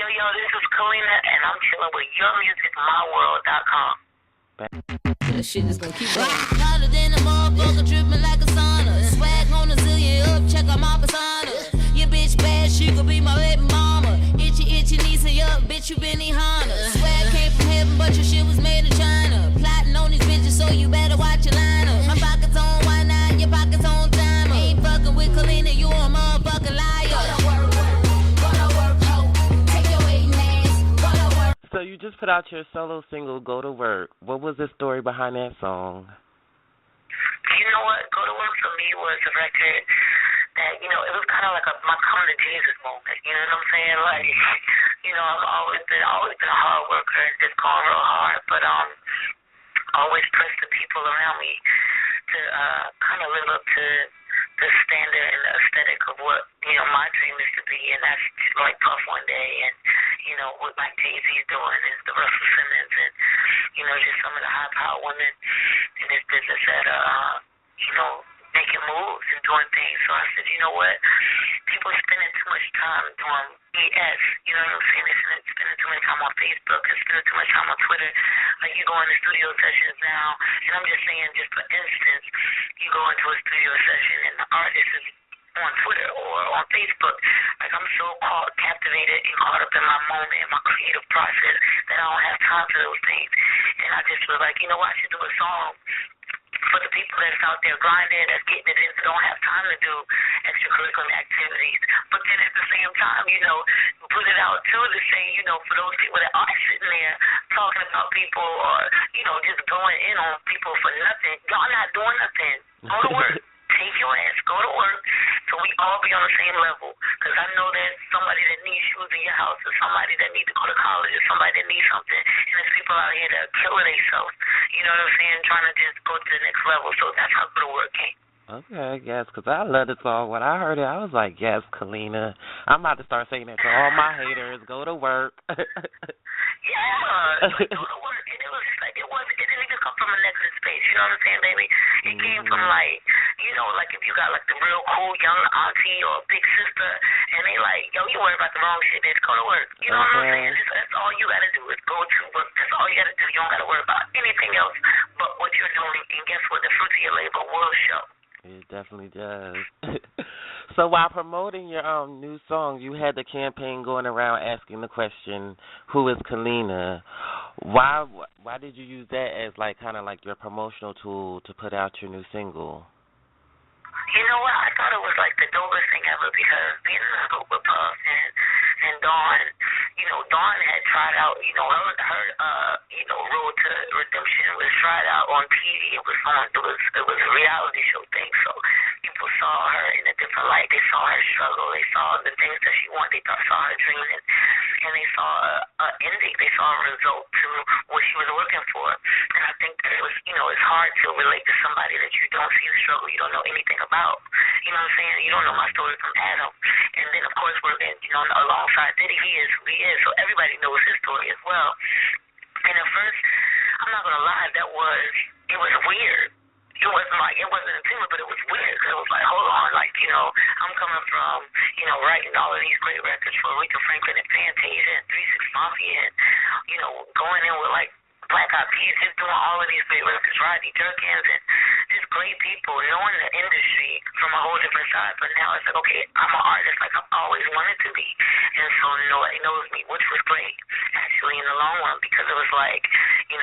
Yo, this is Kalenna, and I'm chilling with YourMusicMyWorld.com. That shit is gonna keep going. Hotter than a motherfucker, dripping like a sauna. Swag on a zillion up, check out my persona. Your bitch bad, she could be my baby mama. Itchy knees and up, bitch, you been Honda. Swag came from heaven, but your shit was made in China. Plotting on these bitches, so you better watch your lineup. My pockets on why not? Your pockets on time. Ain't fucking with Kalenna, you a motherfucking liar. So you just put out your solo single, Go to Work. What was the story behind that song? You know what? Go to Work for me was a record that, it was kind of like my come to Jesus moment. You know what I'm saying? Like, I've always been a hard worker and just going real hard, but always pressed the people around me to kind of live up to the standard and the aesthetic of what, my dream is to be, and that's just like Puff One Day and, what like Jay-Z's doing and the Russell Simmons and, just some of the high-powered women in this business that making moves and doing things. So I said, you know what? People are spending too much time doing BS. You know what I'm saying? They're spending too much time on Facebook and spending too much time on Twitter. Like you go into studio sessions now, and I'm just saying, just for instance, you go into a studio session and the artist is on Twitter or on Facebook. Like I'm so captivated and caught up in my moment and my creative process that I don't have time for those things. And I just was like, I should do a song for the people that's out there grinding, that's getting it in, that don't have time to do extracurricular activities. But then at the same time, put it out too to say, for those people that are sitting there talking about people or, just going in on people for nothing, y'all not doing nothing. Go to work. Take your ass, go to work, so we all be on the same level. Because I know there's somebody that needs shoes in your house, or somebody that needs to go to college, or somebody that needs something, and there's people out here that are killing themselves. You know what I'm saying? Trying to just go to the next level. So that's how go to work came. Okay, yes, because I love the song. When I heard it, I was like, yes, Kalenna. I'm about to start saying that to all my haters. Go to work. Yeah, like, go to work. And it was just like, it didn't even come from a negative space. You know what I'm saying, baby? It came from like, like if you got like the real cool young auntie or big sister, and they like, yo, you worry about the wrong shit, bitch. Go to work. You know what I'm saying? That's all you got to do is go to work. That's all you got to do. You don't got to worry about anything else but what you're doing. And guess what? The fruits of your labor will show. It definitely does. So while promoting your new song, you had the campaign going around asking the question, "Who is Kalenna?" Why did you use that as kind of like your promotional tool to put out your new single? You know what? I thought it was like the dopest thing ever because being in a group with Puff and Dawn, Dawn had tried out, her Road to Redemption was tried out on TV. It was a reality show thing. So people saw her in a different light. They saw her struggle. They saw the things that she wanted. They saw her dreaming, and they saw an ending. They saw a result to what she was working for. And I think that it was, it's hard to relate to somebody that you don't see the struggle, you don't know anything about. You know what I'm saying? You don't know my story from Adam. And then, of course, working, alongside Diddy, he is who he is. So everybody knows his story as well. And at first, I'm not going to lie, it was weird. It wasn't intimidating, but it was weird. Because it was like, hold on, I'm coming from, writing all of these great records for Aretha Franklin and Fantasia and 3 6 Mafia and, going in with Black Eyed Peas, just doing all of these great records, Rodney Jerkins, and just great people, knowing the industry from a whole different side. But now it's like, okay, I'm an artist like I've always wanted to be. And so nobody knows me, which was great, actually, in the long run, because it was like,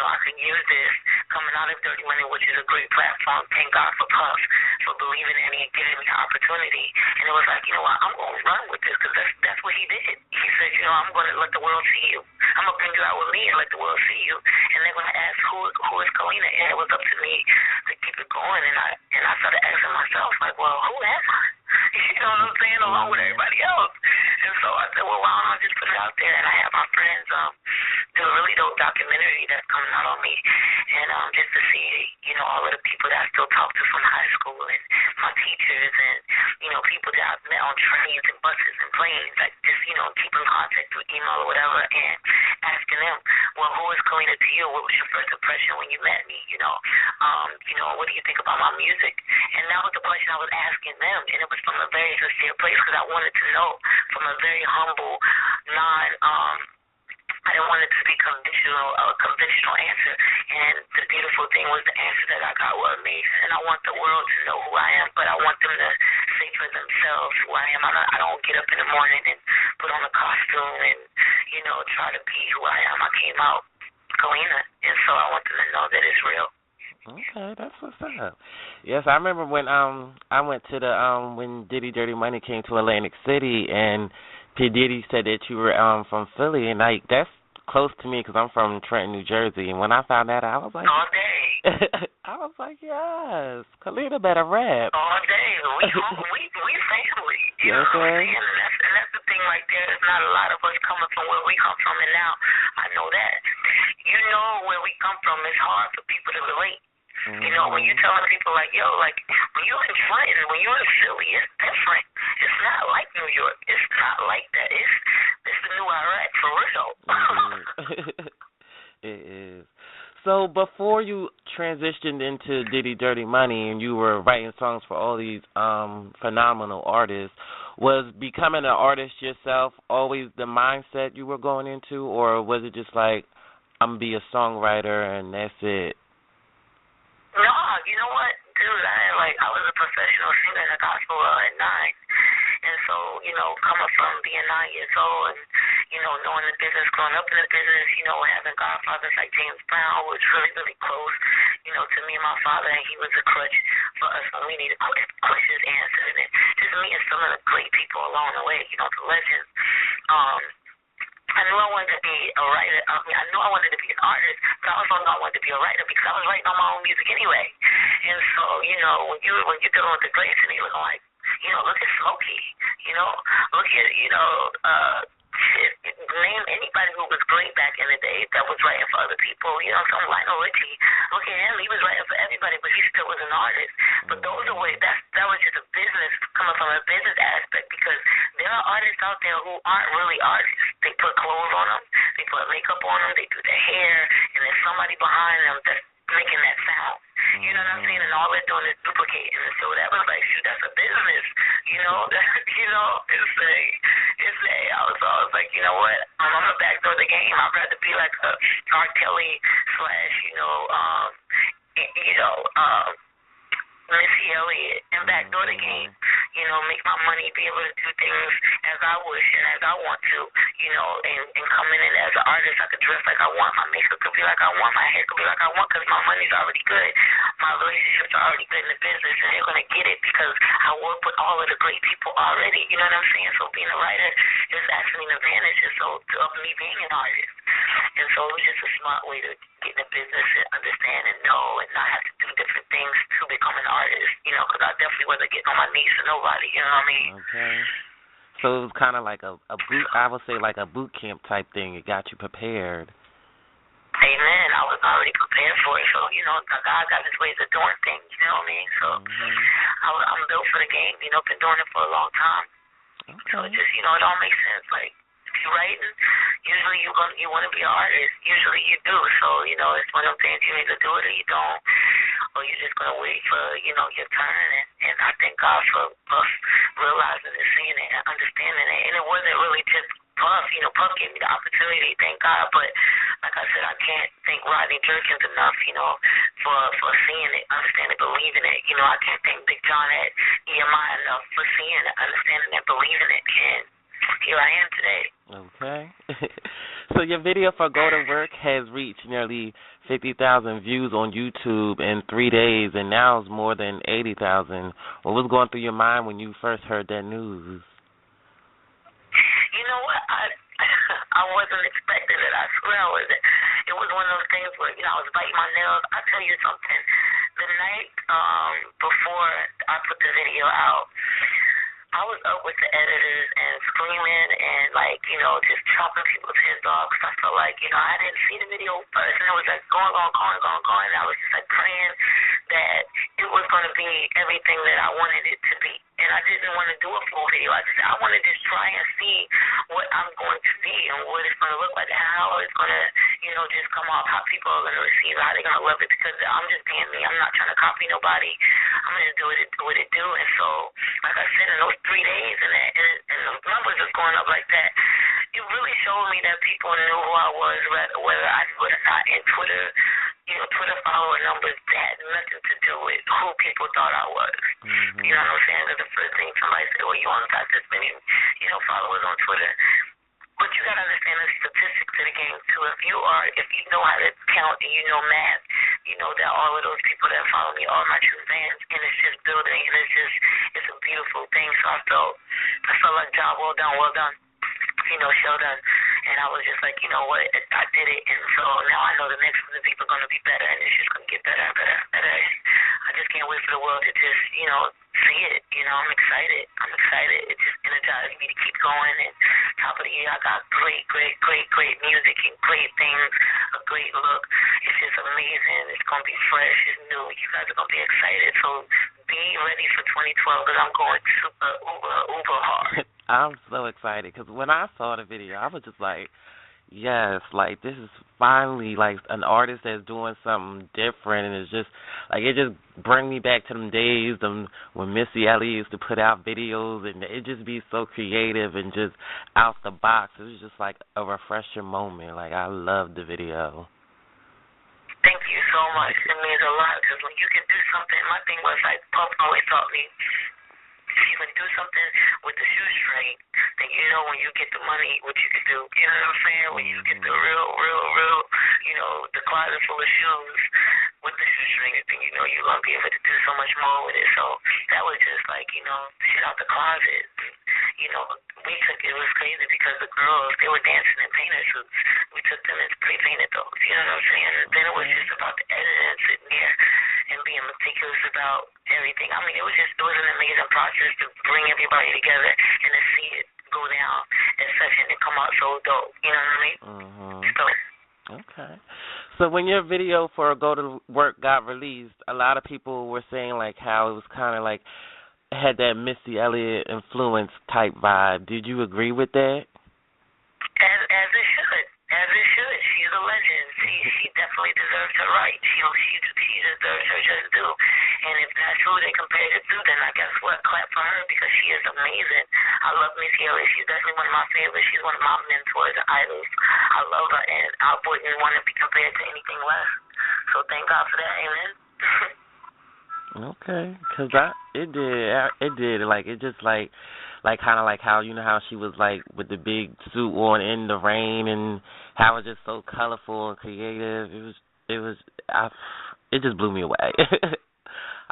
I could use this coming out of Dirty Money, which is a great platform. Thank God for Puff for believing in me and giving me the opportunity. And it was like, I'm going to run with this because that's what he did. He said, I'm going to let the world see you. I'm going to bring you out with me and let the world see you. And they're going to ask, who is Kalenna? And it was up to me to keep it going. And I started asking myself, like, well, who am I? You know what I'm saying? Along with everybody else. And so I said, well, why don't I just put it out there? And I have my friends do a really dope documentary that's coming out on me. And just to see, all of the people that I still talk to from high school and my teachers and, people that I've met on trains and buses and planes, like just, keep in contact through email or whatever and asking them, well, who is Kalenna to you? What was your first impression when you met me? What do you think about my music? And that was the question I was asking them. And it was from a very sincere place because I wanted to know from a very humble, non conventional answer. And the beautiful thing was the answer that I got was amazing. And I want the world to know who I am, but I want them to say for themselves who I am. I don't get up in the morning and put on a costume and, try to be who I am. I came out Kalenna, and so I want them to know that it's real. Okay, that's what's up. Yes, I remember when I went to the when Diddy Dirty Money came to Atlantic City, and P. Diddy said that you were from Philly, and like that's close to me because I'm from Trenton, New Jersey. And when I found that out, I was like, all day. I was like, yes, Kalenna better rap. All day, we family. You know what I'm saying? And that's the thing right there. There's not a lot of us coming from where we come from, and now I know that. You know where we come from. It's hard for people to relate. Mm-hmm. When you're telling people like, yo, like when you're in Trenton, when you're in Philly, it's different. It's not like New York. It's not like that. It's the new Iraq for real. It is. So before you transitioned into Diddy Dirty Money and you were writing songs for all these phenomenal artists, was becoming an artist yourself always the mindset you were going into, or was it just like, I'm going to be a songwriter and that's it? No, you know what, dude, I was a professional singer in the gospel at 9. And so, coming from being 9 years old and, knowing the business, growing up in the business, having godfathers like James Brown, who was really, really close, to me and my father, and he was a crutch for us when we needed questions answered, and just meeting some of the great people along the way, the legends. I knew I wanted to be a writer. I knew I wanted to be an artist, but I also knew I wanted to be a writer because I was writing on my own music anyway. And so, when you're dealing with the greats and you're looking like, look at Smokey, look at, name anybody who was great back in the day that was writing for other people. Some Lionel Richie, look at him. He was writing for everybody, but he still was an artist. But those are ways, that was just a business, coming from a business aspect, because there are artists out there who aren't really artists. They put clothes on them, they put makeup on them, they do their hair, and there's somebody behind them that's making that sound. You know what I'm saying? And all they're doing is duplicating. And so that was like, shoot, that's a business. I was like, you know what? I'm gonna backdoor the game. I'd rather be like a R. Kelly slash, Missy Elliott and backdoor the game. Make my money, be able to do things as I wish and as I want to, and coming in as an artist, I could dress like I want, my makeup could be like I want, my hair could be like I want, because my money's already good. My relationships are already good in the business, and they're going to get it because I work with all of the great people already, you know what I'm saying? So being a writer is actually an advantage of me being an artist. And so it was just a smart way to get in the business and understand and know and not have to do different things to become an artist, because I definitely wasn't getting on my knees for nobody, you know what I mean? Okay. So it was kind of like a boot, I would say like a boot camp type thing. It got you prepared. Amen. I was already prepared for it. So, God got his ways of doing things, you know what I mean? So I'm built for the game, been doing it for a long time. Okay. So it just, it all makes sense. Like, if you're writing, usually you want to be an artist. Usually you do. So, it's one of them things you either do it or you don't. Or you're just going to wait for, your turn. And I thank God for us realizing and seeing it and understanding it. And it wasn't really just Puff. Puff gave me the opportunity, thank God. But like I said, I can't thank Rodney Jerkins enough, for seeing it, understanding, believing it. I can't thank Big John at EMI enough for seeing it, understanding it, believing it. And here I am today. Okay. So your video for Go to Work has reached nearly 50,000 views on YouTube in 3 days, and now it's more than 80,000. What was going through your mind when you first heard that news? You know what? I wasn't expecting it. I swear it was one of those things where, I was biting my nails. I'll tell you something. The night before I put the video out, I was up with the editors and screaming and, just chopping people's heads off because I felt like, I didn't see the video first, and it was, going. And I was just, praying that it was going to be everything that I wanted it to be. And I didn't want to do a full video. I wanted to just try and see what I'm going to be and what it's going to look like and how it's going to, just come off, how people are going to receive it, how they're going to love it, because I'm just being me. I'm not trying to copy nobody. I'm going to do what it do. And so, like I said, in those 3 days and the numbers is going up like that, it really showed me that people knew who I was, whether I knew it or not. And Twitter, Twitter follower numbers had nothing to do with who people thought I was. Mm-hmm. You know what I'm saying? Because the first thing somebody said, well, you only got this many, followers on Twitter. But you gotta understand the statistics of the game too. If you know how to count and you know math, you know that all of those people that follow me are my true fans, and it's just building, and it's a beautiful thing. So I felt like job well done. Show done. And I was just like, you know what, I did it, and so now I know the next ones are going to be better, and it's just going to get better and better and better. I just can't wait for the world to just, see it. I'm excited. It just energized me to keep going, and top of the year, I got great music and great things, a great look. It's just amazing. It's going to be fresh. It's new. You guys are going to be excited, so be ready for 2012, because I'm going super, uber hard. I'm so excited because when I saw the video, I was just like, yes, like this is finally like an artist that's doing something different, and it's just like it just bring me back to them days when Missy Elliott used to put out videos, and it just be so creative and just out the box. It was just like a refreshing moment. Like I loved the video. Thank you so much. It means a lot because when you can do something, my thing was like Puff always taught me. If you can do something with the shoestring, then when you get the money, what you can do. You know what I'm saying? When you get the real, the closet full of shoes with the shoestring, then you're going to be able to do so much more with it. So that was just like, shit out the closet. It was crazy because the girls, they were dancing in painter suits. We took them and pre-painted those. You know what I'm saying? And then it was just about the editing and sitting there and being meticulous about everything. I mean, it was an amazing process to bring everybody together and to see it go down in such and it come out so dope. You know what I mean? Mm-hmm. Okay. So when your video for Go to Work got released, a lot of people were saying like how it was kind of like had that Missy Elliott influence type vibe. Did you agree with that? As it should. She's a legend. She definitely deserves her right. She deserves her just due. And if that's who they compared it to, then I guess what? Clap for her because she is amazing. I love Missy Elliott. She's definitely one of my favorites. She's one of my mentors and idols. I love her, and I wouldn't want to be compared to anything less. So thank God for that. Amen. Okay, because it did. Like, it just like kind of like how, how she was like with the big suit on in the rain and how it was just so colorful and creative. It just blew me away.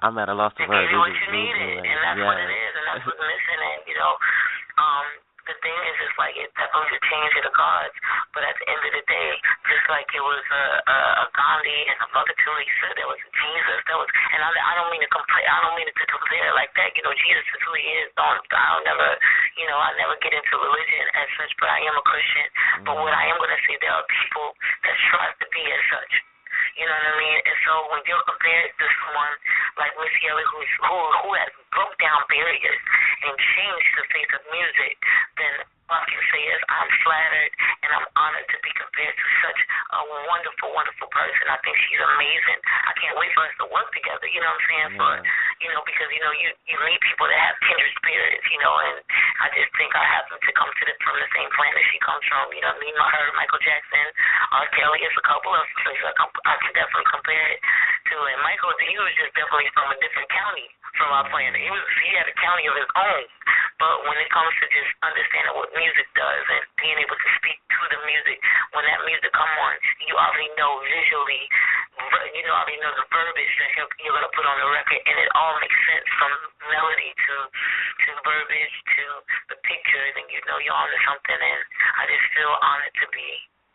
I'm at a loss for words. You know what you needed, and that's what it is, and that's what's missing. And, the thing is, it's like it definitely the change of the cards, but at the end of the day, just like it was a Gandhi and a Mother Teresa, there was Jesus, and I don't mean to compare like that. Jesus is who he is. I never get into religion as such, but I am a Christian. But what I am going to say, there are people that strive to be as such. You know what I mean? And so when you're compared to someone like Missy Elliott, who has broke down barriers and changed the face of music, then all I can say is I'm flattered and I'm honored to be compared to such a wonderful, wonderful person. I think she's amazing. I can't wait for us to work together, you know what I'm saying? Because, you meet people that have kindred spirits, and I just think I happen to come from the same planet she comes from, me, her, Michael Jackson, R. Kelly, it's a couple of places I can definitely compare it to. And Michael, he was just definitely from a different county from our planet. He had a county of his own. But when it comes to just understanding what music does and being able to speak to the music, when that music come on, you already know visually, already know the verbiage that you're going to put on the record, and it all makes sense from melody to verbiage to the picture, and you're onto something, and I just feel honored to be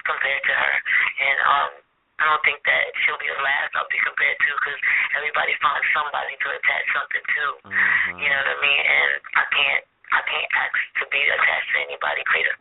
compared to her. And I don't think that she'll be the last I'll be compared to, because everybody finds somebody to attach something to. Mm-hmm. You know what I mean? And I can't ask to be attached to anybody greater.